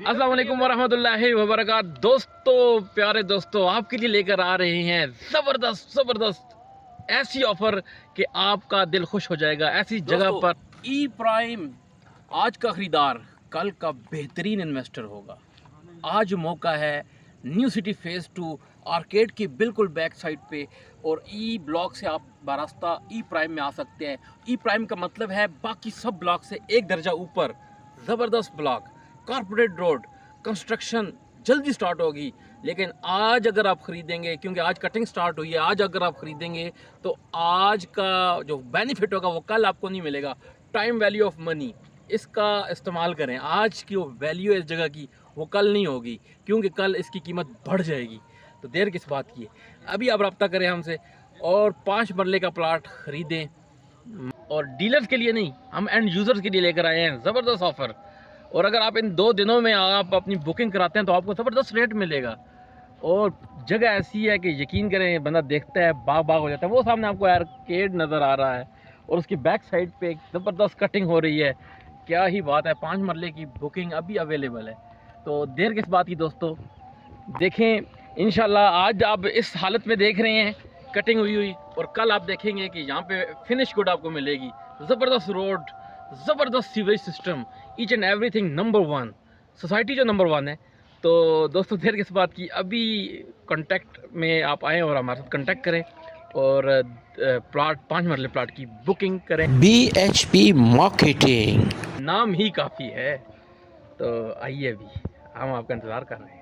अस्सलाम वालेकुम वरहमतुल्लाहि वबरकात। दोस्तों, प्यारे दोस्तों, आपके लिए लेकर आ रहे हैं ज़बरदस्त ऐसी ऑफ़र कि आपका दिल खुश हो जाएगा। ऐसी जगह पर ई प्राइम आज का ख़रीदार कल का बेहतरीन इन्वेस्टर होगा। आज मौका है न्यू सिटी फ़ेज़ 2 आर्केड की बिल्कुल बैक साइड पे, और ई ब्लॉक से आप बारास्ता ई प्राइम में आ सकते हैं। ई प्राइम का मतलब है बाकी सब ब्लॉक से एक दर्जा ऊपर। ज़बरदस्त ब्लॉक, कॉर्पोरेट रोड, कंस्ट्रक्शन जल्दी स्टार्ट होगी। लेकिन आज अगर आप ख़रीदेंगे, क्योंकि आज कटिंग स्टार्ट हुई है, आज अगर आप ख़रीदेंगे तो आज का जो बेनिफिट होगा वो कल आपको नहीं मिलेगा। टाइम वैल्यू ऑफ मनी, इसका इस्तेमाल करें। आज की जो वैल्यू है इस जगह की वो कल नहीं होगी, क्योंकि कल इसकी कीमत बढ़ जाएगी। तो देर किस बात की है, अभी आप रब्ता करें हमसे और 5 मरले का प्लाट ख़रीदें। और डीलर्स के लिए नहीं, हम एंड यूज़र्स के लिए लेकर आए हैं ज़बरदस्त ऑफ़र। और अगर आप इन 2 दिनों में आप अपनी बुकिंग कराते हैं तो आपको ज़बरदस्त रेट मिलेगा। और जगह ऐसी है कि यकीन करें, बंदा देखता है बाग बाग हो जाता है। वो सामने आपको आर्केड नज़र आ रहा है और उसकी बैक साइड पे एक ज़बरदस्त कटिंग हो रही है। क्या ही बात है, 5 मरले की बुकिंग अभी अवेलेबल है। तो देर किस बात की दोस्तों, देखें इंशाल्लाह। आज आप इस हालत में देख रहे हैं कटिंग हुई, और कल आप देखेंगे कि यहाँ पे फिनिश गुड आपको मिलेगी। ज़बरदस्त रोड, ज़बरदस्त sewage system, each and everything number 1, society जो नंबर 1 है। तो दोस्तों, देर किस बात की, अभी कांटेक्ट में आप आएँ और हमारे साथ कांटेक्ट करें और प्लाट 5 मरले प्लाट की बुकिंग करें। BHP मार्केटिंग नाम ही काफ़ी है। तो आइए, अभी हम आपका इंतज़ार कर रहे हैं।